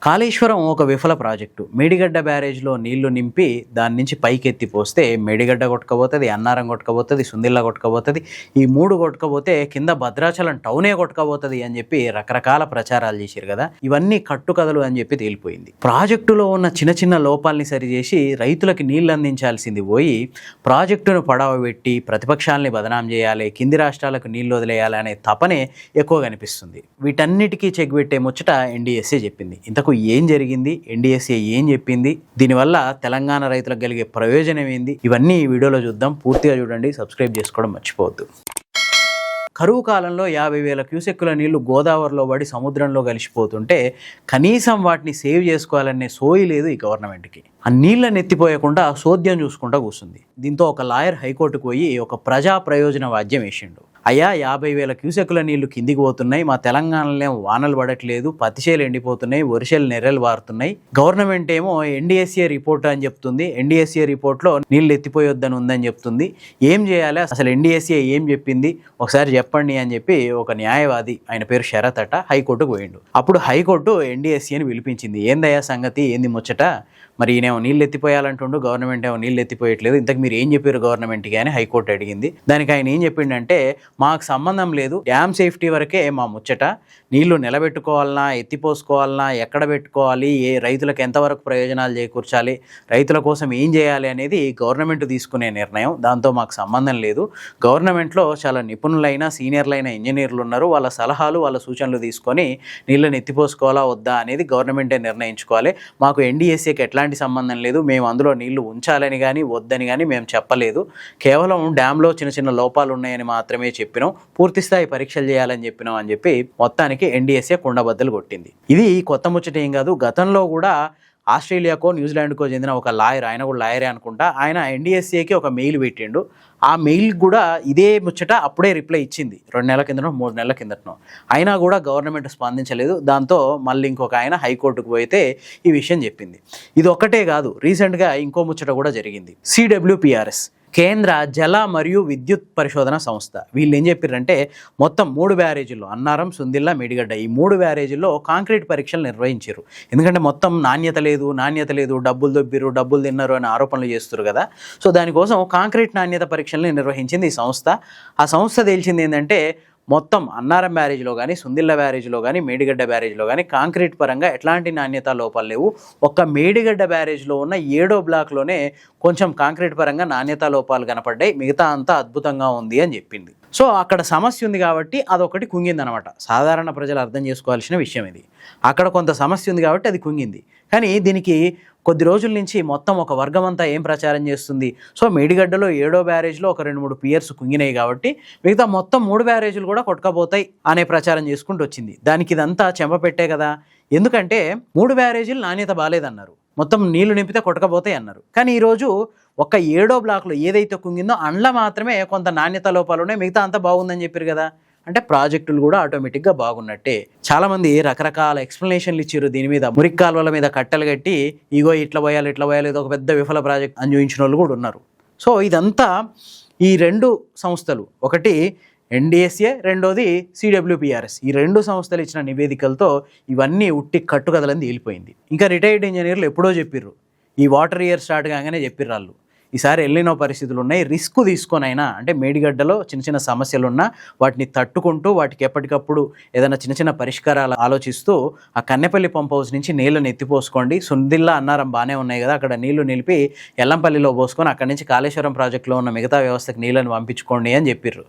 కాళేశ్వరం ఒక విఫల ప్రాజెక్టు. మేడిగడ్డ బ్యారేజ్‌లో నీళ్లు నింపి దాని నుంచి పైకెత్తి పోస్తే మేడిగడ్డ కొట్టుకపోతది, అన్నారం కొట్టుకపోతది, సుందిళ్ళ కొట్టుకపోతది. ఈ 3 కొట్టుకపోతే కింద భద్రాచలం టౌనే కొట్టుకపోతది అని చెప్పి రకరకాల ప్రచారాలు చేసిరు కదా. ఇవన్నీ కట్టుకథలు అని చెప్పి తేలిపోయింది. ప్రాజెక్టులో ఉన్న చిన్న చిన్న లోపాలని సరిచేసి రైతులకు నీళ్లు అందించాల్సింది పోయి ప్రాజెక్టును పడవబెట్టి ప్రతిపక్షాలని బదనాం చేయాలి, కింది రాష్ట్రాలకు నీళ్లు వదిలేయాలి అనే తపనే ఎక్కువ కనిపిస్తుంది. వీటన్నిటికీ చెక్ పెట్టే ముచ్చట ఎన్డీఎస్ఏ చెప్పింది. ఇంతకు ఏం జరిగింది, ఎన్డీఎస్ఏ ఏం చెప్పింది, దీనివల్ల తెలంగాణ రైతులకు కలిగే ప్రయోజనం ఏంది, ఇవన్నీ ఈ వీడియోలో చూద్దాం. పూర్తిగా చూడండి, సబ్స్క్రైబ్ చేసుకోవడం మర్చిపోవద్దు. కరువు కాలంలో 50,000 క్యూసెక్కుల నీళ్లు గోదావరిలో పడి సముద్రంలో కలిసిపోతుంటే కనీసం వాటిని సేవ్ చేసుకోవాలనే సోయి లేదు ఈ గవర్నమెంట్కి. ఆ నీళ్ళని ఎత్తిపోయకుండా సోద్యం చూసుకుంటూ కూర్చుంది. దీంతో ఒక లాయర్ హైకోర్టుకు పోయి ఒక ప్రజా ప్రయోజన వాద్యం వేసిండు. అయ్యా, 50,000 క్యూసెక్కుల నీళ్లు కిందికి పోతున్నాయి, మా తెలంగాణలో వానలు పడట్లేదు, పత్తిచేలు ఎండిపోతున్నాయి, వరిసేలు నెర్రెలు వారుతున్నాయి. గవర్నమెంట్ ఏమో ఎన్డీఎస్ఏ రిపోర్ట్ అని చెప్తుంది, ఎన్డీఎస్ఏ రిపోర్ట్లో నీళ్లు ఎత్తిపోయొద్దని ఉందని చెప్తుంది. ఏం చేయాలి, అసలు ఎన్డీఎస్ఏ ఏం చెప్పింది ఒకసారి చెప్పండి అని చెప్పి ఒక న్యాయవాది, ఆయన పేరు శరత్ అట, హైకోర్టుకు పోయిండు. అప్పుడు హైకోర్టు ఎన్డీఎస్ఏని పిలిపించింది. ఏందయ్యా సంగతి, ఏంది ముచ్చట, మరి ఈయనేమో నీళ్ళు ఎత్తిపోయాలంటుండు, గవర్నమెంట్ ఏమో నీళ్ళు ఎత్తిపోయట్లేదు, ఇంతకు మీరు ఏం చెప్పారు గవర్నమెంట్కి అని హైకోర్టు అడిగింది. దానికి ఆయన ఏం చెప్పిండంటే, మాకు సంబంధం లేదు, డ్యామ్ సేఫ్టీ వరకే మా ముచ్చట, నీళ్లు నిలబెట్టుకోవాలన్నా ఎత్తిపోసుకోవాలన్నా ఎక్కడ పెట్టుకోవాలి, ఏ రైతులకు ఎంతవరకు ప్రయోజనాలు చేకూర్చాలి, రైతుల కోసం ఏం చేయాలి అనేది గవర్నమెంట్ తీసుకునే నిర్ణయం, దాంతో మాకు సంబంధం లేదు. గవర్నమెంట్లో చాలా నిపుణులైన సీనియర్లైన ఇంజనీర్లు ఉన్నారు, వాళ్ళ సలహాలు వాళ్ళ సూచనలు తీసుకొని నీళ్ళని ఎత్తిపోసుకోవాలా వద్దా అనేది గవర్నమెంటే నిర్ణయించుకోవాలి. మాకు ఎన్డీఎస్ఏకి ఎట్లాంటి సంబంధం లేదు, మేము అందులో నీళ్లు ఉంచాలని కానీ వద్దని కానీ మేము చెప్పలేదు, కేవలం డ్యాంలో చిన్న చిన్న లోపాలు ఉన్నాయని మాత్రమే చెప్పినాం, పూర్తి స్థాయి పరీక్షలు చేయాలని చెప్పినాం అని చెప్పి మొత్తానికి ఎన్డీఎస్ఏ కుండబద్దలు కొట్టింది. ఇది కొత్త ముచ్చట ఏం కాదు. గతంలో కూడా ఆస్ట్రేలియాకో న్యూజిలాండ్కో చెందిన ఒక లాయర్, ఆయన కూడా లాయరే అనుకుంటా, ఆయన ఎన్డీఎస్ఏకి ఒక మెయిల్ పెట్టిండు. ఆ మెయిల్ కూడా ఇదే ముచ్చట అప్పుడే రిప్లై ఇచ్చింది, 2 నెలల కిందనో 3 నెలల కిందటనో. అయినా కూడా గవర్నమెంట్ స్పందించలేదు. దాంతో మళ్ళీ ఇంకొక ఆయన హైకోర్టుకు పోయితే ఈ విషయం చెప్పింది. ఇది ఒక్కటే కాదు, రీసెంట్గా ఇంకో ముచ్చట కూడా జరిగింది. CWPRS, కేంద్ర జల మరియు విద్యుత్ పరిశోధన సంస్థ, వీళ్ళు ఏం చెప్పారంటే మొత్తం 3 బ్యారేజీల్లో, అన్నారం, సుందిళ్ళ, మేడిగడ్డ, ఈ 3 బ్యారేజీల్లో కాంక్రీట్ పరీక్షలు నిర్వహించారు. ఎందుకంటే మొత్తం నాణ్యత లేదు, డబ్బులు దొబ్బిరు, డబ్బులు తిన్నారు అని ఆరోపణలు చేస్తారు కదా. సో దానికోసం కాంక్రీట్ నాణ్యత పరీక్షల్ని నిర్వహించింది ఈ సంస్థ. ఆ సంస్థ తేల్చింది ఏంటంటే మొత్తం అన్నారం బ్యారేజ్లో కానీ, సుందిళ్ళ బ్యారేజ్లో కానీ, మేడిగడ్డ బ్యారేజ్లో కానీ కాంక్రీట్ పరంగా ఎట్లాంటి నాణ్యత లోపాలు లేవు. ఒక్క మేడిగడ్డ బ్యారేజ్లో ఉన్న 7వ బ్లాక్లోనే కొంచెం కాంక్రీట్ పరంగా నాణ్యత లోపాలు కనపడ్డాయి, మిగతా అంతా అద్భుతంగా ఉంది అని చెప్పింది. సో అక్కడ సమస్య ఉంది కాబట్టి అదొకటి కుంగిందనమాట. సాధారణ ప్రజలు అర్థం చేసుకోవాల్సిన విషయం ఇది. అక్కడ కొంత సమస్య ఉంది కాబట్టి అది కుంగింది. కానీ దీనికి కొద్ది రోజుల నుంచి మొత్తం ఒక వర్గం అంతా ఏం ప్రచారం చేస్తుంది, సో మేడిగడ్డలో 7వ బ్యారేజ్లో ఒక 2-3 పియర్స్ కుంగినాయి కాబట్టి మిగతా మొత్తం 3 బ్యారేజీలు కూడా కొట్టుకపోతాయి అనే ప్రచారం చేసుకుంటూ వచ్చింది. దానికి ఇదంతా చెంపపెట్టే కదా. ఎందుకంటే 3 బ్యారేజీలు నాణ్యత బాలేదన్నారు, మొత్తం నీళ్లు నింపితే కొట్టకపోతాయి అన్నారు. కానీ ఈరోజు ఒక 7వ బ్లాక్లో ఏదైతే కుంగిందో అందులో మాత్రమే కొంత నాణ్యత లోపాలు ఉన్నాయి, మిగతా అంతా బాగుందని చెప్పారు కదా. అంటే ప్రాజెక్టులు కూడా ఆటోమేటిక్గా బాగున్నట్టే. చాలామంది రకరకాల ఎక్స్ప్లెనేషన్లు ఇచ్చారు దీని మీద. మురికి కాలువల మీద కట్టెలు కట్టి ఇగో ఇట్లా పోయాలి ఇది ఒక పెద్ద విఫల ప్రాజెక్ట్ అని చూపించిన వాళ్ళు కూడా ఉన్నారు. సో ఇదంతా ఈ 2 సంస్థలు, ఒకటి ఎన్డీఎస్ఏ, రెండోది CWPRS, ఈ 2 సంస్థలు ఇచ్చిన నివేదికలతో ఇవన్నీ ఉట్టి కట్టుకథలని తేలిపోయింది. ఇంకా రిటైర్డ్ ఇంజనీర్లు ఎప్పుడో చెప్పిర్రు, ఈ వాటర్ ఇయర్ స్టార్ట్ కాగానే చెప్పిర్రు వాళ్ళు, ఈసారి ఎల్లినో పరిస్థితులు ఉన్నాయి, రిస్క్ తీసుకొనైనా, అంటే మేడిగడ్డలో చిన్న చిన్న సమస్యలు ఉన్నా వాటిని తట్టుకుంటూ వాటికి ఎప్పటికప్పుడు ఏదైనా చిన్న చిన్న పరిష్కారాలు ఆలోచిస్తూ ఆ కన్నెపల్లి పంప్ హౌస్ నుంచి నీళ్ళని ఎత్తిపోసుకోండి, సుందిళ్ళ, అన్నారం బాగానే ఉన్నాయి కదా, అక్కడ నీళ్లు నిలిపి ఎల్లంపల్లిలో పోసుకొని అక్కడి నుంచి కాళేశ్వరం ప్రాజెక్టులో ఉన్న మిగతా వ్యవస్థకు నీళ్ళని పంపించుకోండి అని చెప్పిర్రు.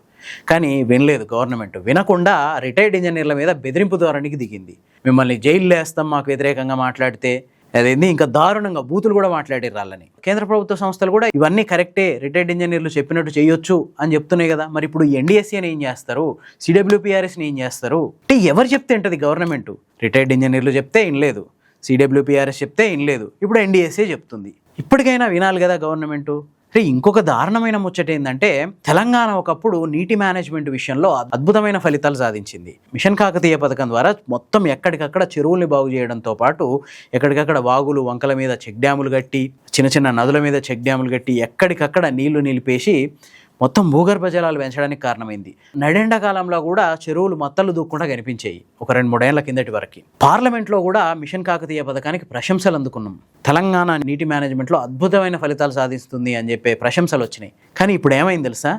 కానీ వినలేదు గవర్నమెంట్. వినకుండా రిటైర్డ్ ఇంజనీర్ల మీద బెదిరింపు ధోరణికి దిగింది. మిమ్మల్ని జైల్లో వేస్తాం మాకు వ్యతిరేకంగా మాట్లాడితే, అదేంది ఇంకా దారుణంగా బూతులు కూడా మాట్లాడారు వాళ్ళని. కేంద్ర ప్రభుత్వ సంస్థలు కూడా ఇవన్నీ కరెక్టే, రిటైర్డ్ ఇంజనీర్లు చెప్పినట్టు చేయొచ్చు అని చెప్తున్నాయి కదా. మరి ఇప్పుడు ఎన్డీఎస్ఏని ఏం చేస్తారు, CWPRSని ఏం చేస్తారు? అంటే ఎవరు చెప్తే ఏంటది గవర్నమెంట్? రిటైర్డ్ ఇంజనీర్లు చెప్తే ఇనలేదు, CWPRS చెప్తే ఇనలేదు, ఇప్పుడు ఎన్డీఎస్ఏ చెప్తుంది. ఇప్పటికైనా వినాలి కదా గవర్నమెంటు. ఇంకొక దారుణమైన ముచ్చట ఏంటంటే, తెలంగాణ ఒకప్పుడు నీటి మేనేజ్మెంట్ విషయంలో అద్భుతమైన ఫలితాలు సాధించింది. మిషన్ కాకతీయ పథకం ద్వారా మొత్తం ఎక్కడికక్కడ చెరువుల్ని బాగు చేయడంతో పాటు ఎక్కడికక్కడ వాగులు, వంకల మీద చెక్ డ్యాములు కట్టి, చిన్న చిన్న నదుల మీద చెక్ డ్యాములు కట్టి ఎక్కడికక్కడ నీళ్లు నిలిపేసి మొత్తం భూగర్భ జలాలు పెంచడానికి కారణమైంది. నడెండకాలంలో కూడా చెరువులు మత్తలు దూక్కుండా కనిపించాయి ఒక 2-3 ఏళ్ల కిందటి వరకు. పార్లమెంట్లో కూడా మిషన్ కాకతీయ పథకానికి ప్రశంసలు అందుకున్నాం. తెలంగాణ నీటి మేనేజ్మెంట్లో అద్భుతమైన ఫలితాలు సాధిస్తుంది అని చెప్పే ప్రశంసలు వచ్చినాయి. కానీ ఇప్పుడు ఏమైంది తెలుసా,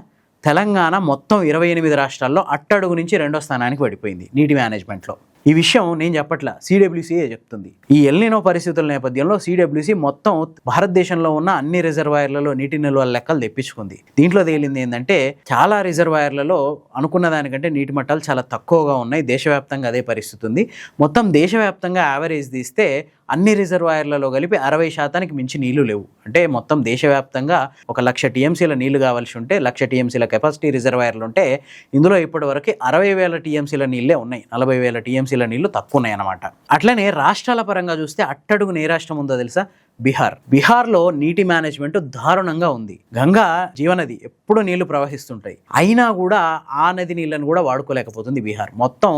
తెలంగాణ మొత్తం 28 రాష్ట్రాల్లో అట్టడుగు నుంచి 2వ స్థానానికి పడిపోయింది నీటి మేనేజ్మెంట్లో. ఈ విషయం నేను చెప్పట్లా, సిడబ్ల్యూసీఏ చెప్తుంది. ఈ ఎల్నినో పరిస్థితుల నేపథ్యంలో సిడబ్ల్యూసీ మొత్తం భారతదేశంలో ఉన్న అన్ని రిజర్వాయర్లలో నీటి నిల్వల లెక్కలు తెప్పించుకుంది. దీంట్లో తేలింది ఏంటంటే చాలా రిజర్వాయర్లలో అనుకున్న దానికంటే నీటి మట్టాలు చాలా తక్కువగా ఉన్నాయి. దేశవ్యాప్తంగా అదే పరిస్థితి ఉంది. మొత్తం దేశవ్యాప్తంగా యావరేజ్ తీస్తే అన్ని రిజర్వాయర్లలో కలిపి 60% మించి నీళ్లు లేవు. అంటే మొత్తం దేశవ్యాప్తంగా 1,00,000 టీఎంసీల నీళ్లు కావాల్సి ఉంటే 1,00,000 టీఎంసీల కెపాసిటీ రిజర్వాయర్లు ఉంటే ఇందులో ఇప్పటివరకు 60,000 టీఎంసీల నీళ్ళే ఉన్నాయి. 40,000 టీఎంసీల నీళ్లు తక్కువ ఉన్నాయి అన్నమాట. అట్లనే రాష్ట్రాల పరంగా చూస్తే అట్టడుగు ఏ రాష్ట్రం ఉందో తెలుసా, బీహార్లో నీటి మేనేజ్మెంట్ దారుణంగా ఉంది. గంగా జీవనది ఎప్పుడు నీళ్లు ప్రవహిస్తుంటాయి, అయినా కూడా ఆ నది నీళ్ళను కూడా వాడుకోలేకపోతుంది బీహార్. మొత్తం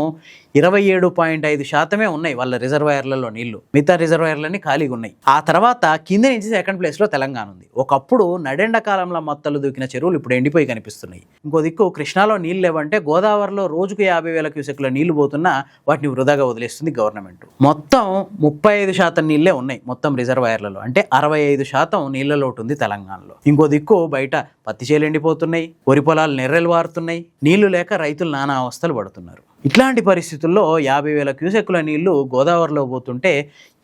27.5% ఉన్నాయి వాళ్ళ రిజర్వాయర్లలో నీళ్లు, మిగతా రిజర్వాయర్లన్నీ ఖాళీగా ఉన్నాయి. ఆ తర్వాత కింద నుంచి 2nd ప్లేస్లో తెలంగాణ ఉంది. ఒకప్పుడు నడెండకాలంలో మత్తలు దూకిన చెరువులు ఇప్పుడు ఎండిపోయి కనిపిస్తున్నాయి. ఇంకో దిక్కు కృష్ణాలో నీళ్ళు లేవంటే గోదావరిలో రోజుకు 50,000 క్యూసెక్ల నీళ్లు పోతున్నా వాటిని వృధాగా వదిలేస్తుంది గవర్నమెంట్. మొత్తం 35% నీళ్ళే ఉన్నాయి మొత్తం రిజర్వాయర్లలో, అంటే 65% నీళ్ల లోటు ఉంది తెలంగాణలో. ఇంకో దిక్కు బయట పత్తి చేలు ఎండిపోతున్నాయి, వరి పొలాలు నెర్రెలు వారుతున్నాయి, నీళ్లు లేక రైతులు నానా అవస్థలు పడుతున్నారు. ఇట్లాంటి పరిస్థితుల్లో 50,000 క్యూసెక్కుల నీళ్లు గోదావరిలో పోతుంటే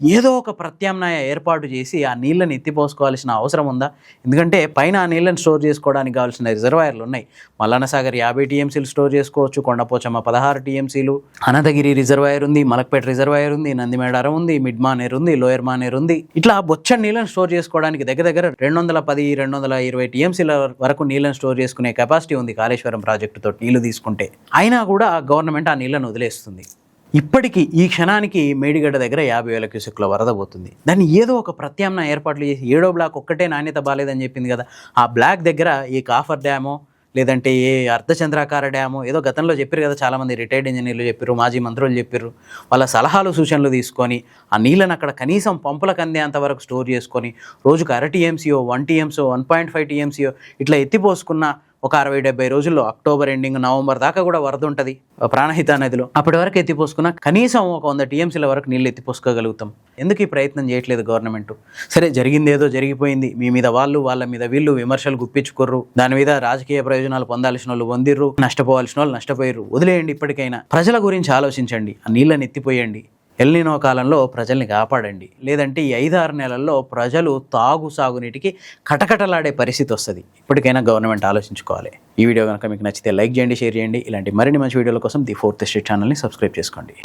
ఏదో ఒక ప్రత్యామ్నాయ ఏర్పాటు చేసి ఆ నీళ్ళని ఎత్తిపోసుకోవాల్సిన అవసరం ఉందా? ఎందుకంటే పైన ఆ నీళ్ళని స్టోర్ చేసుకోవడానికి కావాల్సిన రిజర్వాయర్లు ఉన్నాయి. మల్లన్న సాగర్ 50 టీఎంసీలు స్టోర్ చేసుకోవచ్చు, కొండపోచమ్మ 16 టీఎంసీలు, అనంతగిరి రిజర్వాయర్ ఉంది, మలక్పేట రిజర్వాయర్ ఉంది, నందిమేడారం ఉంది, మిడ్ మానేర్ ఉంది, లోయర్ మానేర్ ఉంది. ఇట్లా బొచ్చని నీళ్ళని స్టోర్ చేసుకోవడానికి దగ్గర 210-220 టీఎంసీల వరకు నీళ్ళని స్టోర్ చేసుకునే కెపాసిటీ ఉంది కాళేశ్వరం ప్రాజెక్టుతో నీళ్లు తీసుకుంటే. అయినా కూడా గవర్నమెంట్ ఆ నీళ్ళను వదిలేస్తుంది. ఇప్పటికీ ఈ క్షణానికి మేడిగడ్డ దగ్గర 50,000 క్యూసెక్ల వరద పోతుంది. దాన్ని ఏదో ఒక ప్రత్యామ్నాయ ఏర్పాట్లు చేసి 7వ బ్లాక్ ఒక్కటే నాణ్యత బాలేదని చెప్పింది కదా, ఆ బ్లాక్ దగ్గర ఈ కాఫర్ డ్యామో లేదంటే ఏ అర్ధచంద్రాకార డ్యాము ఏదో గతంలో చెప్పారు కదా, చాలామంది రిటైర్డ్ ఇంజనీర్లు చెప్పారు, మాజీ మంత్రులు చెప్పారు, వాళ్ళ సలహాలు సూచనలు తీసుకొని ఆ నీళ్ళని అక్కడ కనీసం పంపులకు అందేంత వరకు స్టోర్ చేసుకొని రోజుకు 1/2 టీఎంసీయో 1 టీఎంసీయో 1.5 టీఎంసీయో ఇట్లా ఎత్తిపోసుకున్న ఒక 60-70 రోజుల్లో అక్టోబర్ ఎండింగ్ నవంబర్ దాకా కూడా వరద ఉంటుంది ప్రాణహిత నదిలో. అప్పటి వరకు ఎత్తిపోసుకున్న కనీసం ఒక 100 టీఎంసీల వరకు నీళ్ళు ఎత్తిపోసుకోగలుగుతాం. ఎందుకు ఈ ప్రయత్నం చేయట్లేదు గవర్నమెంట్? సరే, జరిగింది ఏదో జరిగిపోయింది, మీ మీద వాళ్ళు వాళ్ళ మీద వీళ్ళు విమర్శలు గుప్పించుకోర్రు, దాని మీద రాజకీయ ప్రయోజనాలు పొందాల్సిన వాళ్ళు పొందిర్రు, నష్టపోవాల్సిన వాళ్ళు నష్టపోయారు, వదిలేయండి. ఇప్పటికైనా ప్రజల గురించి ఆలోచించండి, ఆ నీళ్ళని ఎత్తిపోయండి. ఎల్నినో కాలంలో ప్రజల్ని కాపాడండి, లేదంటే ఈ 5-6 నెలల్లో ప్రజలు సాగునీటికి కటకటలాడే పరిస్థితి వస్తుంది. ఇప్పటికైనా గవర్నమెంట్ ఆలోచించుకోవాలి. ఈ వీడియో కనుక మీకు నచ్చితే లైక్ చేయండి, షేర్ చేయండి. ఇలాంటి మరిన్ని మంచి వీడియోల కోసం ది 4th Estate ఛానల్ని సబ్స్క్రైబ్ చేసుకోండి.